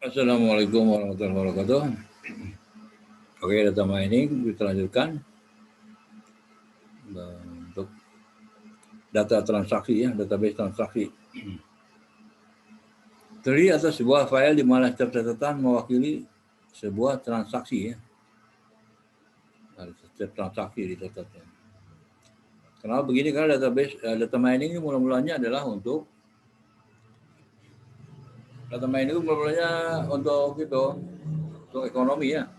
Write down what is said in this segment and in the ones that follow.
Assalamualaikum warahmatullahi wabarakatuh. Oke, data mining kita lanjutkan untuk data transaksi ya, database transaksi. Terdiri atas sebuah file di mana setiap catatan mewakili sebuah transaksi ya. Setiap transaksi dicatatkan. Kenapa begini? Karena database data mining ini mula-mulanya adalah untuk data mining itu mula-mulanya untuk ekonomi ya.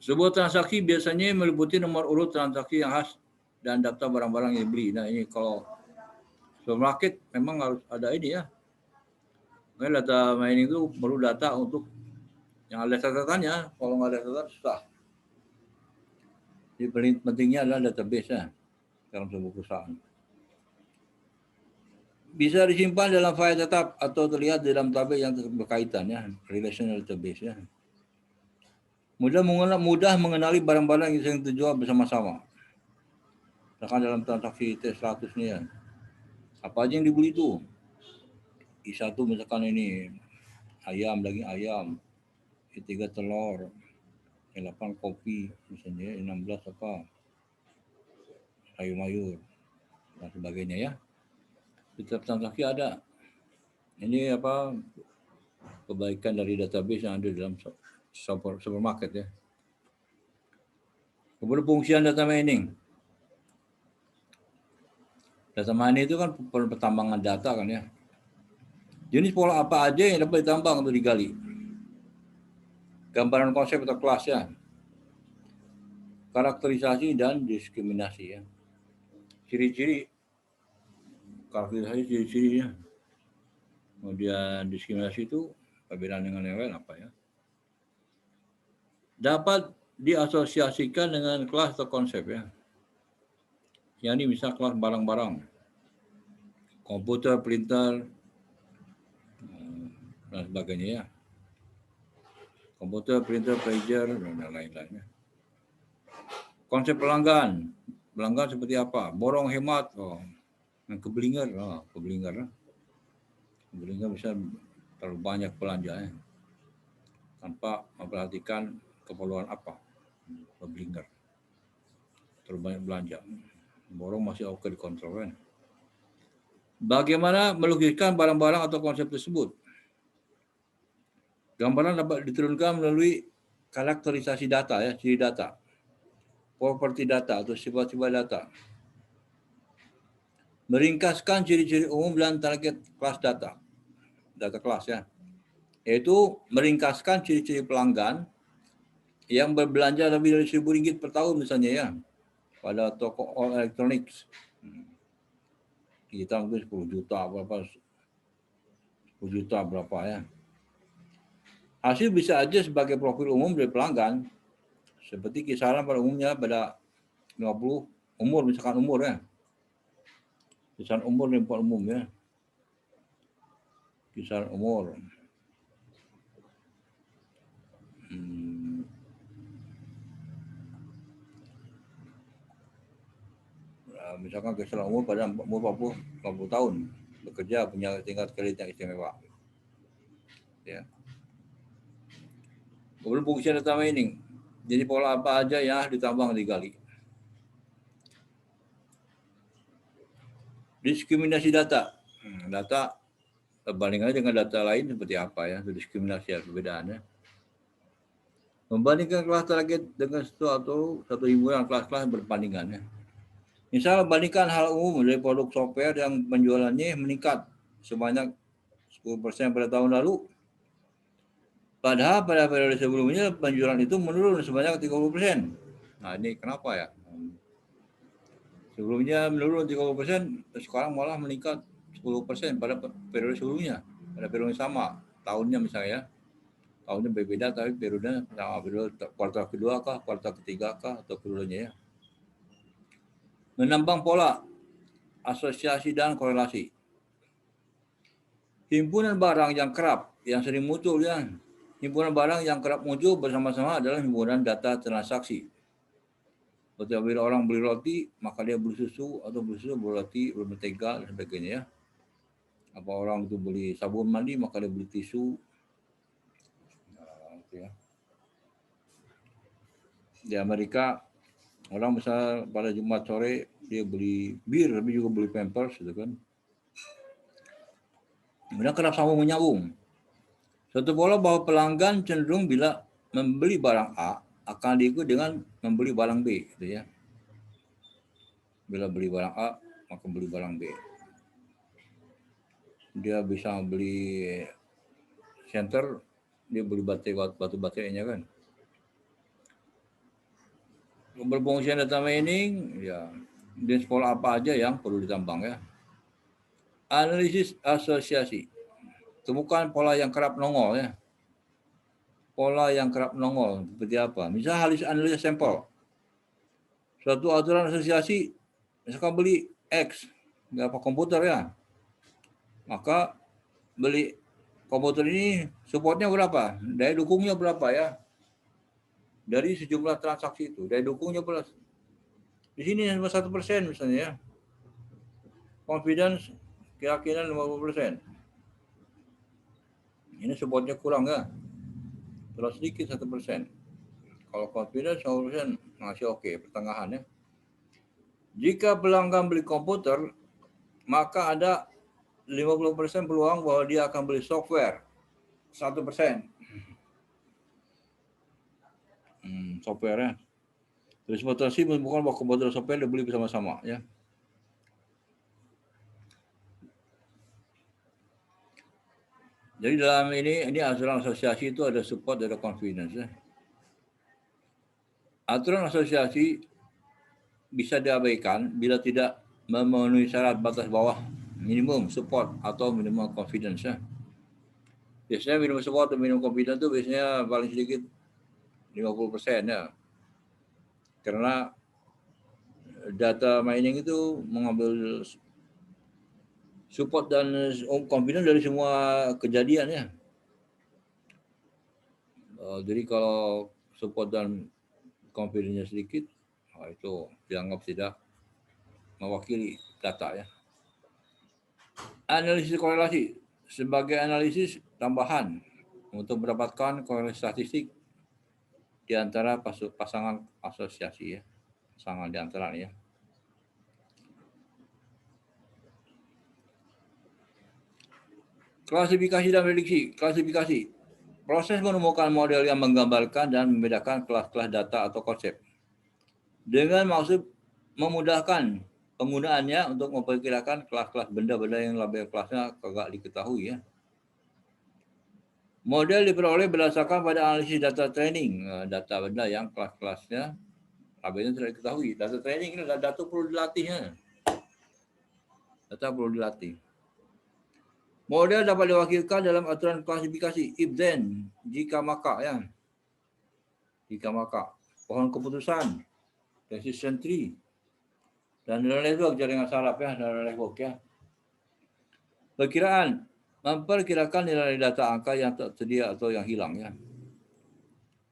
Sebuah transaksi biasanya meliputi nomor urut transaksi yang khas dan data barang-barang yang dibeli. Nah ini kalau supermarket memang harus ada ini ya. Karena data mining itu perlu data untuk yang ada catatannya. Kalau nggak ada catatan susah. Jadi pentingnya adalah database ya dalam sebuah perusahaan. Bisa disimpan dalam file tetap atau terlihat dalam tabel yang berkaitan ya, relational database ya. Mudah mengenali barang-barang yang sering terjual bersama-sama. Misalkan dalam transaksi T100 nih ya. Apa aja yang dibeli itu? I1 misalkan ini ayam, daging ayam, I3 telur, I8 kopi, misalnya I16 apa? Sayur-mayur dan sebagainya ya. Setiap transaksi ada. Ini apa kebaikan dari database yang ada dalam supermarket ya. Kemudian fungsian data mining. Data mining itu kan pertambangan data kan ya. Jenis pola apa aja yang dapat ditambang atau digali. Gambaran konsep atau kelas ya. Karakterisasi dan diskriminasi ya. Ciri-ciri, karakterisasi ciri-cirinya. Kemudian diskriminasi itu perbedaan dengan yang lain apa ya. Dapat diasosiasikan dengan kelas atau konsep ya. Yang ini misal kelas barang-barang, komputer, printer, dan sebagainya ya. Komputer, printer, pager, dan lain-lainnya. Konsep pelanggan. Pelanggan seperti apa? Borong, hemat, keblinger, keblinger. Keblinger bisa terlalu banyak belanjanya tanpa memperhatikan keperluan apa. Keblinger. Terlalu banyak belanja. Borong masih oke dikontrol kan. Bagaimana melukiskan barang-barang atau konsep tersebut? Gambaran dapat diturunkan melalui karakterisasi data ya, ciri data, properti data atau sifat-sifat data. Meringkaskan ciri-ciri umum dan target kelas data kelas ya, yaitu meringkaskan ciri-ciri pelanggan yang berbelanja lebih dari Rp1.000 per tahun misalnya ya, pada toko elektronik. Kita mungkin 10 juta berapa, 10 juta berapa ya. Hasil bisa aja sebagai profil umum dari pelanggan, seperti kisaran pada umumnya pada 50 umur, misalkan umur ya. Kisaran umur dan umum ya. Kisaran umur. Misalkan kisaran umur pada umur 40 tahun. Bekerja punya tingkat kredit yang istimewa. Ya. Kemudian fungsi data mining. Jadi pola apa aja yang ditambang digali. Diskriminasi data. Data perbandingannya dengan data lain seperti apa ya, diskriminasi ya, perbedaannya. Membandingkan kelas target dengan satu himpunan kelas-kelas berbandingannya. Misal bandingkan hal umum dari produk software yang penjualannya meningkat sebanyak 10% pada tahun lalu. Padahal pada periode sebelumnya penjualan itu menurun sebanyak 30%. Nah ini kenapa ya? Sebelumnya menurun 30%, sekarang malah meningkat 10% pada periode sebelumnya, pada periode sama, tahunnya misalnya. Tahunnya berbeda tapi periodenya sama, periode kuartal kedua kah, kuartal ketiga kah, atau periodenya ya. Menambang pola, asosiasi dan korelasi. Himpunan barang yang kerap, yang sering muncul ya. Himpunan barang yang kerap muncul bersama-sama adalah himpunan data transaksi. Bila orang beli roti, maka dia beli susu, atau beli susu, beli roti, beli mentega, dan sebagainya ya. Apa orang itu beli sabun mandi, maka dia beli tisu. Gitu ya. Di Amerika orang misal pada Jumat sore dia beli bir, tapi juga beli Pampers, gitu kan. Kemudian kerap sambung menyambung. Suatu pola bahwa pelanggan cenderung bila membeli barang A akan diikut dengan membeli barang B, gitu ya. Bila beli barang A, maka beli barang B. Dia bisa beli center, dia beli batu baterainya kan. Berfungsi data mining, ya di sekolah apa aja yang perlu ditambang ya. Analisis asosiasi, temukan pola yang kerap nongol ya. Pola yang kerap nongol seperti apa? Misal analisis sampel. Suatu aturan asosiasi, misalkan beli X, berapa komputer ya, maka beli komputer ini supportnya berapa, daya dukungnya berapa ya, dari sejumlah transaksi itu, daya dukungnya berapa. Di sini cuma 1% misalnya ya, confidence keyakinan 50%. Ini supportnya kurang ya, terus sedikit 1%. Kalau confidence 100% masih oke, pertengahan ya. Jika pelanggan beli komputer, maka ada 50% peluang bahwa dia akan beli software. 1%. Software ya. Transportasi menemukan bahwa komputer dan software dibeli bersama-sama ya. Jadi dalam ini aturan asosiasi itu ada support, ada confidence ya. Aturan asosiasi bisa diabaikan bila tidak memenuhi syarat batas bawah minimum support atau minimum confidence ya. Biasanya minimum support atau minimum confidence itu biasanya paling sedikit 50% ya. Karena data mining itu mengambil support dan confidence dari semua kejadian ya. Jadi kalau support dan confidence sedikit, itu dianggap tidak mewakili data ya. Analisis korelasi sebagai analisis tambahan untuk mendapatkan korelasi statistik di antara pasangan asosiasi ya, pasangan di antara ya. Klasifikasi dan prediksi. Klasifikasi, proses menemukan model yang menggambarkan dan membedakan kelas-kelas data atau konsep dengan maksud memudahkan penggunaannya untuk memperkirakan kelas-kelas benda-benda yang label kelasnya kagak diketahui ya. Model diperoleh berdasarkan pada analisis data training, data benda yang kelas-kelasnya labelnya tidak diketahui. Data training ini data perlu dilatih ya. Data perlu dilatih. Model dapat diwakilkan dalam aturan klasifikasi if then, jika maka ya. Jika maka, pohon keputusan, decision tree, dan neural network, jaringan saraf ya, neural network ya. Perkiraan, memperkirakan nilai data angka yang tersedia atau yang hilang ya.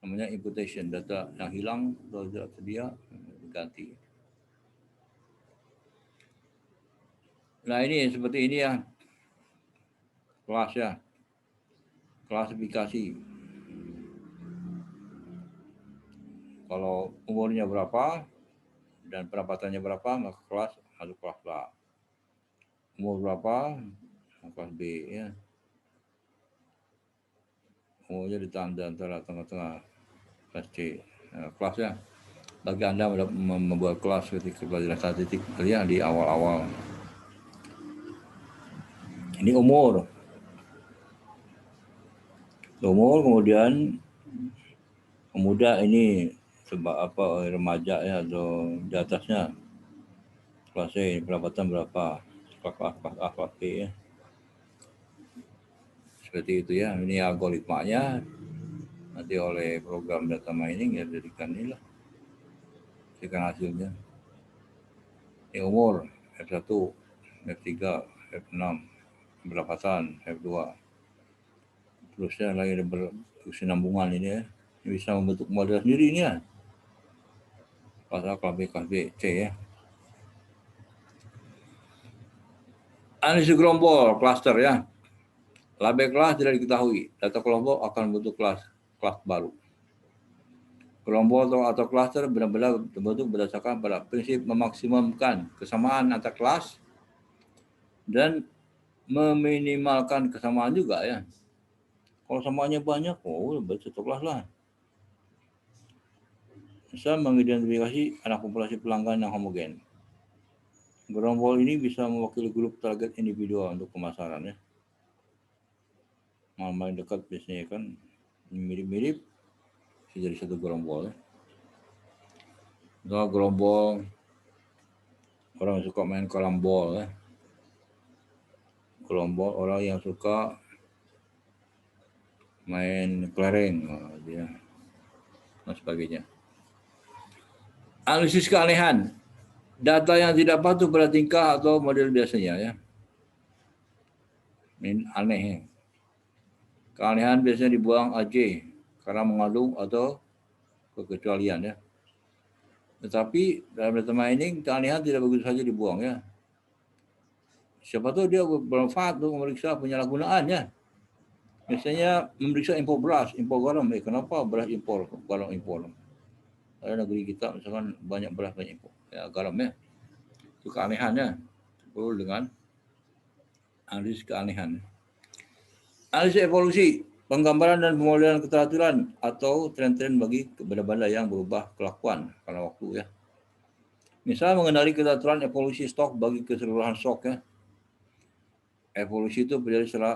Namanya imputation, data yang hilang atau tidak tersedia diganti. Nah ini seperti ini ya, kelas ya, klasifikasi. Kalau umurnya berapa dan pendapatannya berapa, maka kelas harus kelas A. Umur berapa, kelas B ya. Umurnya ditanda antara tengah-tengah kelas C. Nah, kelasnya bagi Anda membuat kelas ketika pelajaran statistik ya di awal-awal. Ini umur, kemudian pemuda ini sebab apa, remaja ya, atau di atasnya kelas C, pendapatan berapa, kelas A, kelas B ya. Seperti itu ya. Ini algoritmanya nanti oleh program data mining ya, jadikan inilah, jadikan hasilnya. Ini umur F1, F3, F6, pendapatan F2. Terusnya lagi ada berkesinambungan ini ya. Ini bisa membentuk model sendiri ini ya. Kelas A, kelas B, C ya. Analisis gerombol, cluster ya. Label kelas tidak diketahui. Data kelompok akan bentuk kelas baru. Kelompok atau cluster benar-benar terbentuk berdasarkan pada prinsip memaksimumkan kesamaan antar kelas dan meminimalkan kesamaan juga ya. Kalau samaannya banyak, satu kelas lah. Bisa mengidentifikasi anak populasi pelanggan yang homogen. Gerombol ini bisa mewakili grup target individual untuk pemasaran ya. Main dekat biasanya kan mirip-mirip jadi satu gerombol ya. Kalau gerombol orang suka main karambol ya. Gerombol orang yang suka main kelereng dia dan sebagainya. Analisis keanehan. Data yang tidak patuh pada tingkah atau model biasanya ya. Ini aneh ya. Keanehan biasanya dibuang AJ karena mengandung atau kekecualian ya. Tetapi dalam data mining keanehan tidak begitu saja dibuang ya. Siapa tahu dia bermanfaat untuk memeriksa penyalahgunaan ya. Misalnya memeriksa impor beras, impor garam. Kenapa beras impor, garam impor? Ada negeri kita misalkan banyak beras banyak impor. Ya garam ya. Itu keanehannya. Perlu dengan analisis keanehan. Analisis evolusi, penggambaran dan pemodelan keteraturan atau tren-tren bagi benda-benda yang berubah kelakuan pada waktu ya. Misal mengenali keteraturan evolusi stok bagi keseluruhan stok ya. Evolusi itu berjalan secara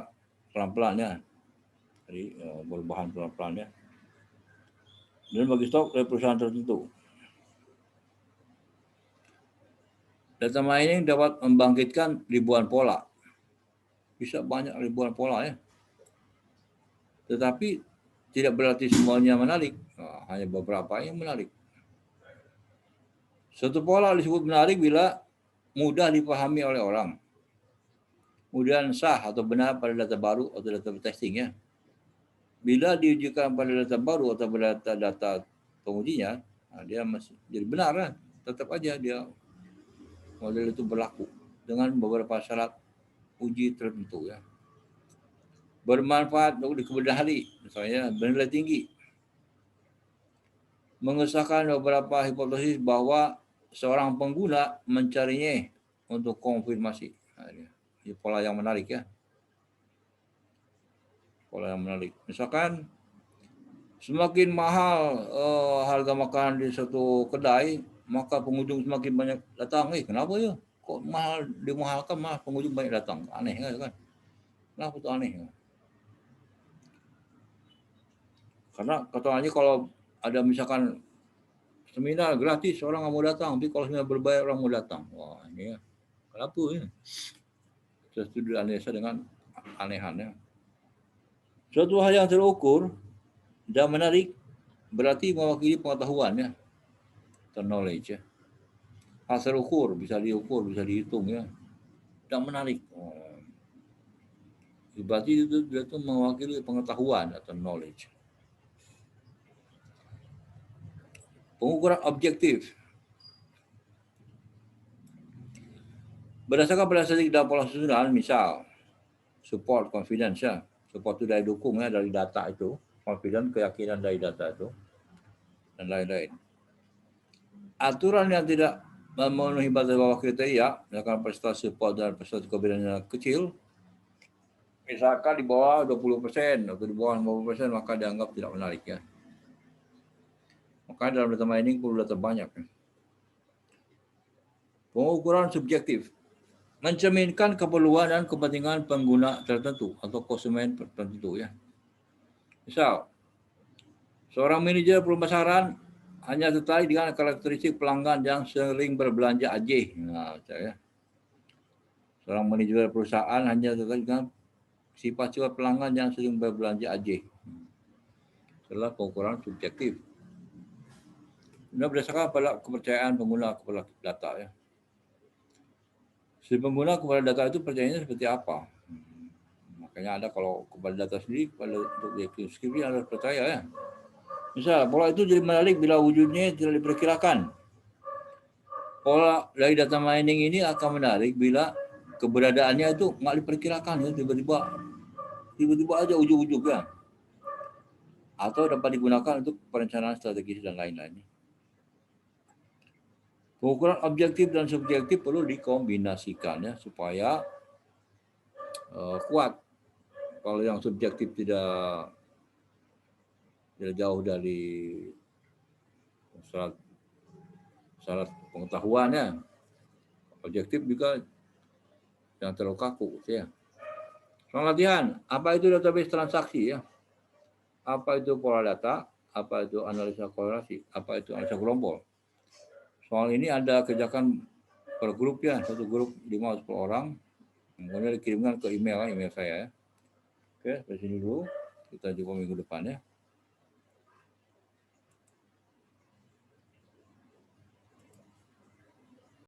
pelan-pelan ya. Jadi perubahan pelan-pelan ya. Dan bagi stok dari perusahaan tertentu. Data mining dapat membangkitkan ribuan pola. Bisa banyak ribuan pola ya. Tetapi tidak berarti semuanya menarik. Hanya beberapa yang menarik. Suatu pola disebut menarik bila mudah dipahami oleh orang. Kemudian sah atau benar pada data baru atau data testing ya. Bila diujikan pada data baru atau pada data pengujinya, dia masih jadi benar kan? Tetap aja dia model itu berlaku dengan beberapa syarat uji tertentu ya. Bermanfaat untuk di kemudian hari, misalnya bernilai tinggi. Mengesahkan beberapa hipotesis bahwa seorang pengguna mencarinya untuk konfirmasi. Ini pola yang menarik ya. Pola yang menarik. Misalkan semakin mahal harga makanan di satu kedai, maka pengunjung semakin banyak datang. Kenapa ya? Kok mahal dimahalkan malah pengunjung banyak datang? Aneh kan? Kenapa itu aneh? Karena katanya kalau ada misalkan seminar gratis orang nggak mau datang, tapi kalau seminar berbayar orang mau datang. Wah ini ya. Kenapa ya? Saya studi analisa dengan anehannya. Suatu hal yang terukur dan menarik berarti mewakili pengetahuan ya. Atau knowledge ya. Hal terukur bisa diukur, bisa dihitung ya. Dan menarik. Berarti itu mewakili pengetahuan atau knowledge. Pengukuran objektif. Berdasarkan pada statistik dan pola susunan, misal support confidence ya. Support itu dari dukung ya, dari data itu. Confidence, keyakinan dari data itu. Dan lain-lain. Aturan yang tidak memenuhi batas bawah kriteria, misalkan prestasi support dan prestasi confidence kecil, misalkan di bawah 20% atau di bawah 50%, maka dianggap tidak menarik ya. Maka dalam data mining perlu data banyak. Pengukuran subjektif. Mencerminkan keperluan dan kepentingan pengguna tertentu atau konsumen tertentu ya. Misal, seorang manajer pemasaran hanya tertarik dengan karakteristik pelanggan yang sering berbelanja AJ. Nah, ya. Seorang manajer perusahaan hanya tertarik dengan sifat-sifat pelanggan yang sering berbelanja AJ. Adalah pengukuran subjektif. Ini berdasarkan pada kepercayaan pengguna kepada data ya. Si pengguna kepada data itu percayanya seperti apa? Makanya ada kalau kepada data sendiri, pada untuk skripsi harus percaya ya. Misal, pola itu jadi menarik bila wujudnya tidak diperkirakan. Pola dari data mining ini akan menarik bila keberadaannya itu nggak diperkirakan ya, tiba-tiba aja ujung-ujungnya, atau dapat digunakan untuk perencanaan strategis dan lain-lain. Pengukuran objektif dan subjektif perlu dikombinasikan ya supaya kuat. Kalau yang subjektif tidak jauh dari syarat pengetahuannya, objektif juga yang terlalu kaku ya. Soal latihan, apa itu database transaksi ya? Apa itu pola data? Apa itu analisa korelasi? Apa itu analisa kelompok? Soal ini ada kerjakan per grup ya, satu grup 5-10 orang, kemudian dikirimkan ke email saya ya. Oke, sampai sini dulu. Kita jumpa minggu depan ya.